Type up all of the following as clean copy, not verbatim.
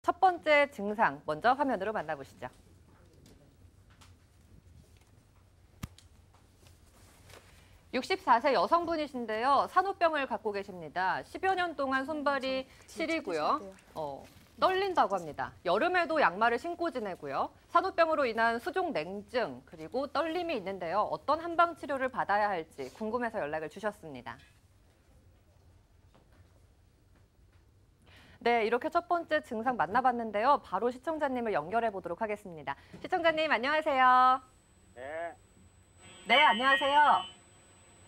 첫 번째 증상 먼저 화면으로 만나보시죠. (64세) 여성분이신데요. 산후병을 갖고 계십니다. 10여 년 동안 손발이 시리고요. 떨린다고 합니다. 여름에도 양말을 신고 지내고요. 산후병으로 인한 수족 냉증 그리고 떨림이 있는데요. 어떤 한방 치료를 받아야 할지 궁금해서 연락을 주셨습니다. 네, 이렇게 첫 번째 증상 만나봤는데요. 바로 시청자님을 연결해 보도록 하겠습니다. 시청자님 안녕하세요. 네. 네, 안녕하세요.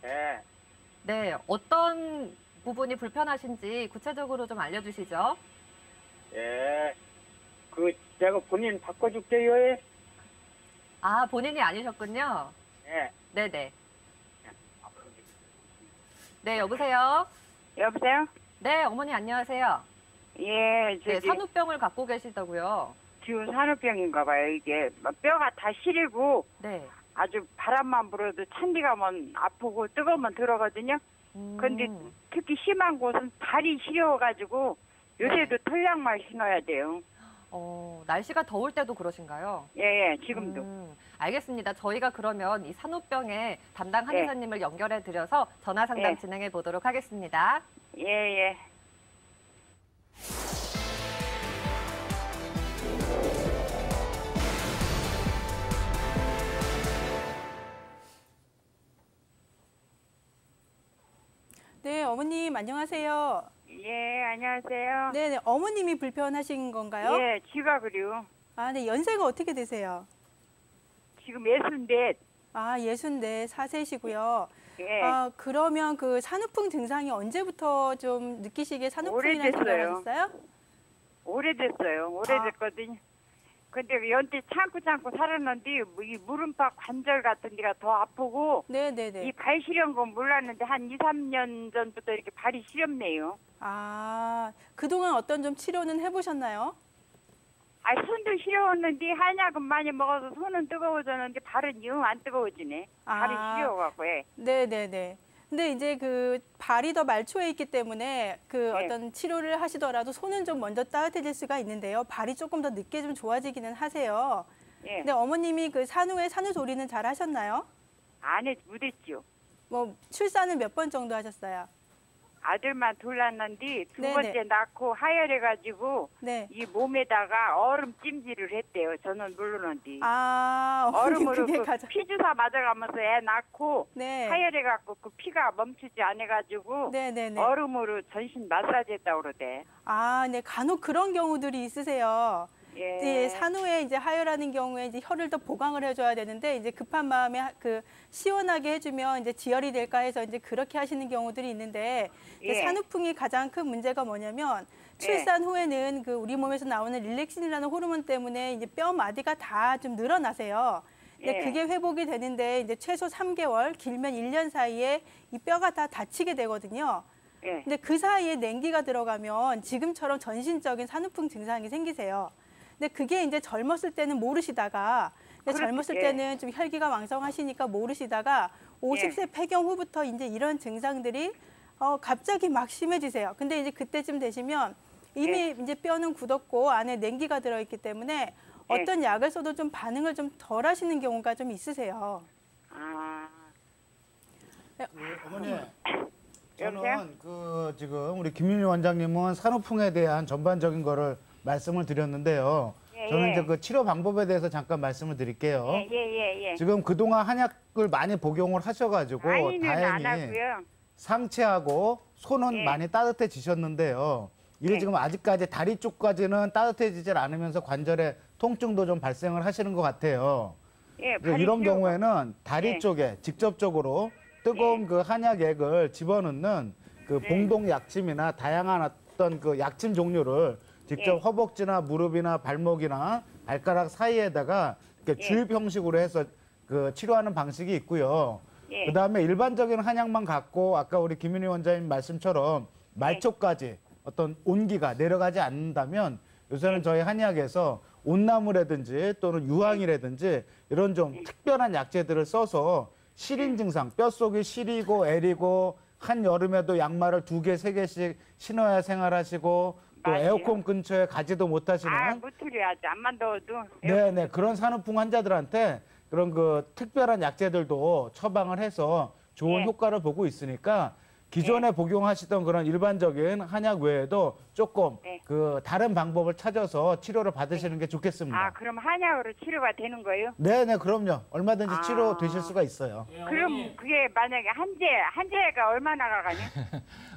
네. 네, 어떤 부분이 불편하신지 구체적으로 좀 알려주시죠. 예. 제가 본인 바꿔줄게요. 아, 본인이 아니셨군요. 예. 네네. 네, 여보세요? 여보세요? 네, 어머니 안녕하세요. 예, 네, 산후병을 갖고 계시다고요. 지금 산후병인가 봐요. 이게 뼈가 다 시리고 네. 아주 바람만 불어도 찬디 가면 아프고 뜨거우면 들어거든요. 근데 특히 심한 곳은 발이 시려워가지고 요새도 털약말 신어야 돼요. 날씨가 더울 때도 그러신가요? 예, 지금도. 알겠습니다. 저희가 그러면 이 산후병의 담당 한의사님을 연결해 드려서 전화 상담 진행해 보도록 하겠습니다. 예, 예. 네, 어머님 안녕하세요. 예, 안녕하세요. 네, 어머님이 불편하신 건가요? 예, 지가 그래요. 아, 네, 연세가 어떻게 되세요? 지금 64. 아, 64세시고요. 예. 그러면 그 산후풍 증상이 언제부터 좀 느끼시기에 산후풍이라는 생각을 하셨어요? 오래됐어요. 오래됐거든요. 근데 연태 참고 살았는데 이 무릎팍 관절 같은 데가 더 아프고 네네네. 이 발 시려운 건 몰랐는데 한 2, 3년 전부터 이렇게 발이 시렵네요. 아, 그동안 어떤 좀 치료는 해보셨나요? 손도 시려웠는데 한약은 많이 먹어서 손은 뜨거워졌는데 발은 영 안 뜨거워지네. 발이 시려워갖고. 네네네. 근데 이제 그 발이 더 말초에 있기 때문에 어떤 치료를 하시더라도 손은 좀 먼저 따뜻해질 수가 있는데요. 발이 조금 더 늦게 좀 좋아지기는 하세요. 예. 근데 어머님이 그 산후조리는 잘 하셨나요? 안 못했죠. 뭐 출산은 몇 번 정도 하셨어요? 아들만 둘 낳았는데 두 네네. 번째 낳고 하혈해가지고 네. 이 몸에다가 얼음 찜질을 했대요. 저는 모르는데. 어머님 얼음으로 그게 가장... 피주사 맞아가면서 애 낳고 네. 하혈해갖고 그 피가 멈추지 않아가지고 네네네. 얼음으로 전신 마사지 했다고 그러대. 아, 네. 간혹 그런 경우들이 있으세요. 예. 이제 산후에 이제 하혈하는 경우에 이제 혈을 더 보강을 해줘야 되는데 이제 급한 마음에 시원하게 해주면 이제 지혈이 될까 해서 이제 그렇게 하시는 경우들이 있는데 산후풍이 가장 큰 문제가 뭐냐면 출산 후에는 우리 몸에서 나오는 릴렉신이라는 호르몬 때문에 이제 뼈 마디가 다 좀 늘어나세요. 근데 그게 회복이 되는데 이제 최소 3개월, 길면 1년 사이에 이 뼈가 다 다치게 되거든요. 근데 그 사이에 냉기가 들어가면 지금처럼 전신적인 산후풍 증상이 생기세요. 근데 그게 이제 젊었을 때는 모르시다가 젊었을 때는 좀 혈기가 왕성하시니까 모르시다가 50세 폐경 후부터 이제 이런 증상들이 갑자기 막 심해지세요. 근데 이제 그때쯤 되시면 이미 이제 뼈는 굳었고 안에 냉기가 들어있기 때문에 어떤 약을 써도 좀 반응을 좀 덜 하시는 경우가 좀 있으세요. 어머니, 저는 지금 우리 김윤희 원장님은 산후풍에 대한 전반적인 거를 말씀을 드렸는데요. 저는 이제 그 치료 방법에 대해서 잠깐 말씀을 드릴게요. 지금 그동안 한약을 많이 복용을 하셔가지고 다행히 상체하고 손은 많이 따뜻해지셨는데요. 이게 지금 아직까지 다리 쪽까지는 따뜻해지질 않으면서 관절에 통증도 좀 발생을 하시는 것 같아요. 이런 경우에는 다리 쪽에 직접적으로 뜨거운 그 한약액을 집어넣는 그 봉동 약침이나 다양한 어떤 그 약침 종류를 직접 허벅지나 무릎이나 발목이나 발가락 사이에다가 이렇게 주입 형식으로 해서 치료하는 방식이 있고요. 그다음에 일반적인 한약만 갖고 아까 우리 김윤희 원장님 말씀처럼 말초까지 어떤 온기가 내려가지 않는다면 요새는 저희 한의학에서 온나무라든지 또는 유황이라든지 이런 좀 특별한 약재들을 써서 시린 증상, 뼛속이 시리고 애리고 한여름에도 양말을 2개, 3개씩 신어야 생활하시고 또 맞아요. 에어컨 근처에 가지도 못하시는 무틀이 아주 안만 더워도. 네네 그런 산후풍 환자들한테 그런 그 특별한 약재들도 처방을 해서 좋은 네. 효과를 보고 있으니까 기존에 복용하시던 그런 일반적인 한약 외에도 조금 네. 그 다른 방법을 찾아서 치료를 받으시는 게 좋겠습니다. 그럼 한약으로 치료가 되는 거예요? 네네 그럼요. 얼마든지 아. 치료 되실 수가 있어요. 그럼 그게 만약에 한재가 얼마나 가가냐?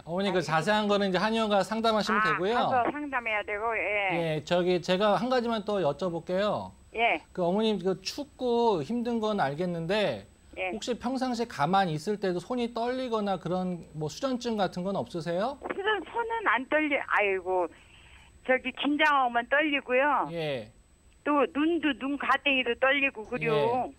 어머니 그 자세한 거는 이제 한의원가 상담하시면 되고요. 가서 상담해야 되고, 예. 예, 저기 제가 한 가지만 또 여쭤볼게요. 예. 그 어머님 그 춥고 힘든 건 알겠는데 예. 혹시 평상시에 가만히 있을 때도 손이 떨리거나 그런 뭐 수전증 같은 건 없으세요? 손은 안 떨려. 아이고, 저기 긴장하면 떨리고요. 예. 또 눈 가땡이도 떨리고 그래요.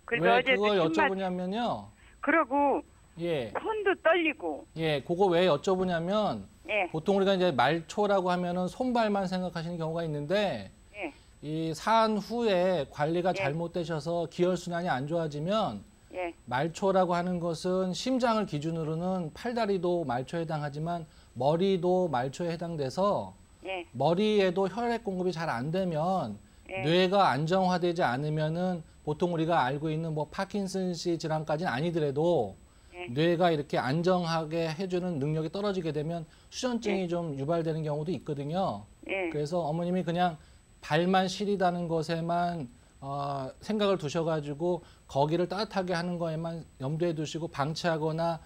그래서 왜 어제도 그걸 정말 여쭤보냐면요. 그러고 예. 손도 떨리고. 예, 그거 왜 여쭤보냐면 예. 보통 우리가 이제 말초라고 하면은 손발만 생각하시는 경우가 있는데 예. 이 산 후에 관리가 예. 잘못되셔서 기혈순환이 안 좋아지면 예. 말초라고 하는 것은 심장을 기준으로는 팔다리도 말초에 해당하지만 머리도 말초에 해당돼서 예. 머리에도 혈액 공급이 잘 안 되면 예. 뇌가 안정화되지 않으면은 보통 우리가 알고 있는 뭐 파킨슨씨 질환까지는 아니더라도 예. 뇌가 이렇게 안정하게 해주는 능력이 떨어지게 되면 수전증이 예. 좀 유발되는 경우도 있거든요. 예. 그래서 어머님이 그냥 발만 시리다는 것에만 생각을 두셔가지고 거기를 따뜻하게 하는 거에만 염두에 두시고 방치하거나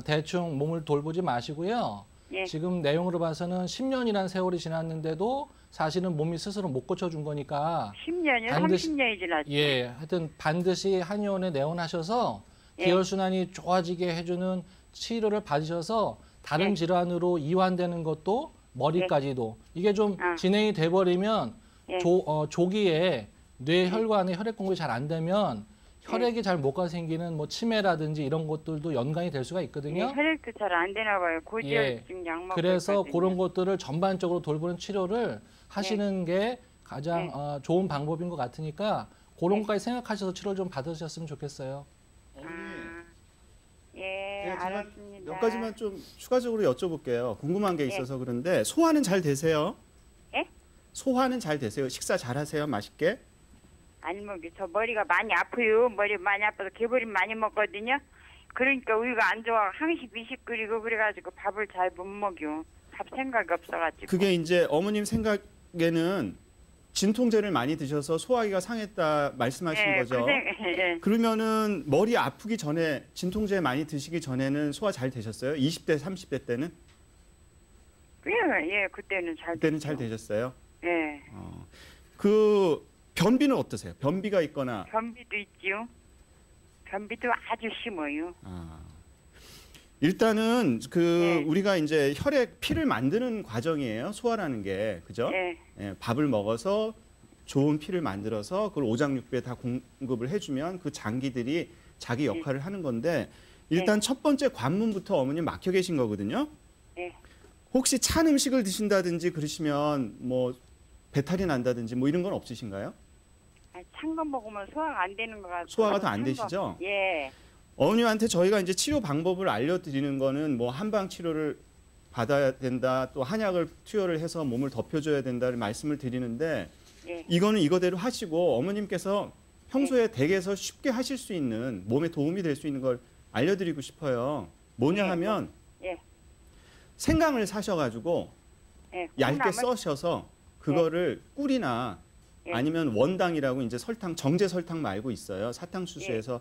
대충 몸을 돌보지 마시고요. 예. 지금 내용으로 봐서는 10년이라는 세월이 지났는데도 사실은 몸이 스스로 못 고쳐준 거니까 10년이요? 반드시- 30년이 지났죠. 예, 하여튼 반드시 한의원에 내원하셔서 예. 기혈순환이 좋아지게 해주는 치료를 받으셔서 다른 예. 질환으로 이완되는 것도 머리까지도 이게 좀 아. 진행이 돼버리면 예. 조기에 뇌혈관에 혈액 공급이 잘 안 되면 혈액이 잘 못 가 생기는 뭐 치매라든지 이런 것들도 연관이 될 수가 예, 있거든요. 혈액도 잘 안 되나 봐요. 고지혈증 약 먹고 그래서 있거든요. 그런 것들을 전반적으로 돌보는 치료를 하시는 게 가장 네. 좋은 방법인 것 같으니까 그런 것까지 생각하셔서 치료를 좀 받으셨으면 좋겠어요. 예, 네, 제가 알았습니다. 몇 가지만 좀 추가적으로 여쭤볼게요. 궁금한 게 있어서 그런데 소화는 잘 되세요? 예? 소화는 잘 되세요? 식사 잘 하세요? 맛있게? 아니 저 머리가 많이 아프요. 머리 많이 아파서 개보림 많이 먹거든요. 그러니까 우리가 안 좋아. 항시 미식 끓이고 그래가지고 밥을 잘 못 먹여. 밥 생각이 없어가지고. 그게 이제 어머님 생각에는 진통제를 많이 드셔서 소화기가 상했다 말씀하신 예, 거죠? 예. 그러면은 머리 아프기 전에 진통제 많이 드시기 전에는 소화 잘 되셨어요? 20대, 30대 때는? 예, 그때는 잘. 그때는 잘 됐죠. 되셨어요? 예. 그 변비는 어떠세요? 변비가 있거나 변비도 있지요. 변비도 아주 심어요. 일단은 그 네. 우리가 이제 혈액 피를 만드는 과정이에요. 소화라는 게 그죠? 예. 예, 밥을 먹어서 좋은 피를 만들어서 그걸 오장육부에 다 공급을 해주면 그 장기들이 자기 역할을 하는 건데 일단 첫 번째 관문부터 어머님 막혀 계신 거거든요. 예. 혹시 찬 음식을 드신다든지 그러시면 뭐 배탈이 난다든지 뭐 이런 건 없으신가요? 찬 거 먹으면 소화가 안 되는 거 같아요. 소화가 더 안 되시죠? 예. 어머님한테 저희가 이제 치료 방법을 알려드리는 거는 뭐 한방 치료를 받아야 된다, 또 한약을 투여를 해서 몸을 덮여줘야 된다를 말씀을 드리는데 예. 이거는 이거대로 하시고 어머님께서 평소에 댁에서 쉽게 하실 수 있는 몸에 도움이 될 수 있는 걸 알려드리고 싶어요. 뭐냐 예. 하면 예. 생강을 사셔가지고 예. 얇게 콩나물? 써셔서 그거를 꿀이나 예. 아니면 원당이라고 이제 설탕, 정제 설탕 말고 있어요. 사탕수수에서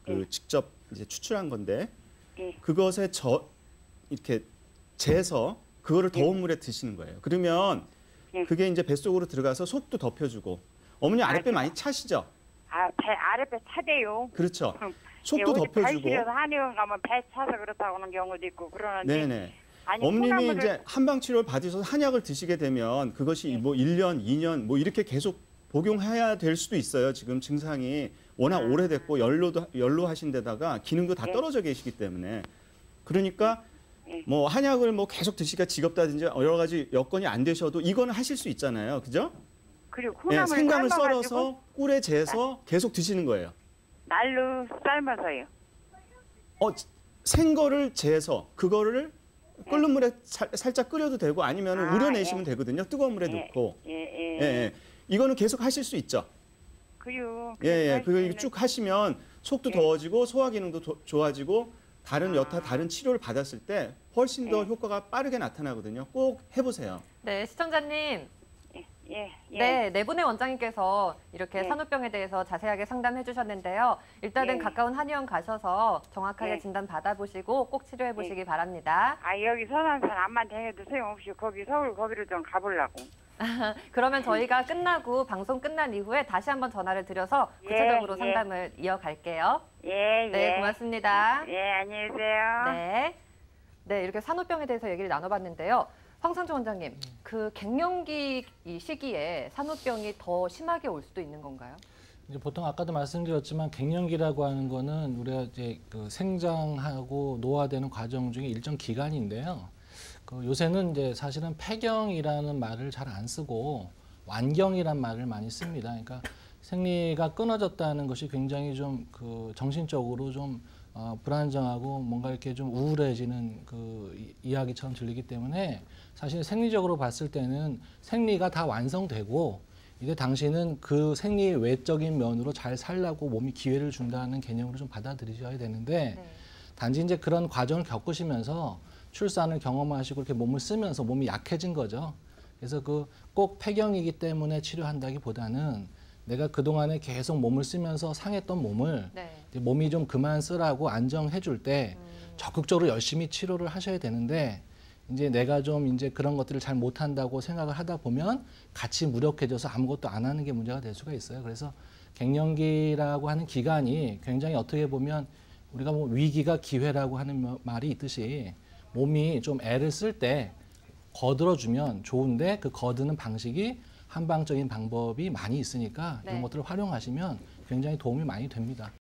그 직접 이제 추출한 건데 예. 그것에 이렇게 재서 그거를 더운 물에 드시는 거예요. 그러면 예. 그게 이제 뱃속으로 들어가서 속도 덮여주고 어머니 아랫배 많이 차시죠? 배 아랫배 차대요. 그렇죠. 예, 속도 어디 발 덮여주고. 시려서 한의원 가면 배 차서 그렇다고 하는 경우도 있고 그러는데 네네. 아니, 어머님이 콩나물을- 이제 한방 치료를 받으셔서 한약을 드시게 되면 그것이 뭐 1년, 2년 뭐 이렇게 계속 복용해야 될 수도 있어요. 지금 증상이 워낙 오래됐고 연로하신 데다가 기능도 다 떨어져 계시기 때문에 그러니까 뭐 한약을 뭐 계속 드시기가 지겹다든지 여러 가지 여건이 안 되셔도 이거는 하실 수 있잖아요. 그죠? 그리고 예, 콩나물 생강을 삶아가지고 썰어서 꿀에 재서 계속 드시는 거예요. 날로 삶아서요. 생거를 재서 그거를 끓는 물에 살짝 끓여도 되고 아니면 아, 우려내시면 예. 되거든요. 뜨거운 물에 예, 넣고. 예. 예. 이거는 계속 하실 수 있죠. 그래요. 예. 그거 쭉 하시면 속도 예. 더워지고 소화 기능도 좋아지고 다른 여타 다른 치료를 받았을 때 훨씬 더 예. 효과가 빠르게 나타나거든요. 꼭 해보세요. 네, 시청자님. 예. 네, 네 분의 원장님께서 이렇게 예. 산후병에 대해서 자세하게 상담해 주셨는데요. 일단은 예. 가까운 한의원 가셔서 정확하게 예. 진단 받아보시고 꼭 치료해 보시기 바랍니다. 아, 여기 서산산 암만 다녀도 소용없이 거기 서울 거기로 좀 가보려고. 그러면 저희가 끝나고 방송 끝난 이후에 다시 한번 전화를 드려서 예, 구체적으로 예. 상담을 이어갈게요. 예. 네, 고맙습니다. 예, 안녕히 계세요. 네. 네, 이렇게 산후병에 대해서 얘기를 나눠봤는데요. 황상조 원장님, 그 갱년기 이 시기에 산후병이 더 심하게 올 수도 있는 건가요? 이제 보통 아까도 말씀드렸지만 갱년기라고 하는 거는 우리가 이제 그 생장하고 노화되는 과정 중에 일정 기간인데요. 그 요새는 이제 사실은 폐경이라는 말을 잘 안 쓰고 완경이란 말을 많이 씁니다. 그러니까 생리가 끊어졌다는 것이 굉장히 좀 그 정신적으로 좀 불안정하고 뭔가 이렇게 좀 우울해지는 그 이야기처럼 들리기 때문에 사실 생리적으로 봤을 때는 생리가 다 완성되고 이제 당신은 그 생리 외적인 면으로 잘 살라고 몸이 기회를 준다는 개념으로 좀 받아들이셔야 되는데 네. 단지 이제 그런 과정을 겪으시면서 출산을 경험하시고 이렇게 몸을 쓰면서 몸이 약해진 거죠. 그래서 그 꼭 폐경이기 때문에 치료한다기보다는 내가 그동안에 계속 몸을 쓰면서 상했던 몸을 네. 이제 몸이 좀 그만 쓰라고 안정해 줄 때 적극적으로 열심히 치료를 하셔야 되는데 이제 내가 좀 이제 그런 것들을 잘 못한다고 생각을 하다 보면 같이 무력해져서 아무것도 안 하는 게 문제가 될 수가 있어요. 그래서 갱년기라고 하는 기간이 굉장히 어떻게 보면 우리가 뭐 위기가 기회라고 하는 말이 있듯이 몸이 좀 애를 쓸 때 거들어주면 좋은데 그 거드는 방식이 한방적인 방법이 많이 있으니까 네. 이런 것들을 활용하시면 굉장히 도움이 많이 됩니다.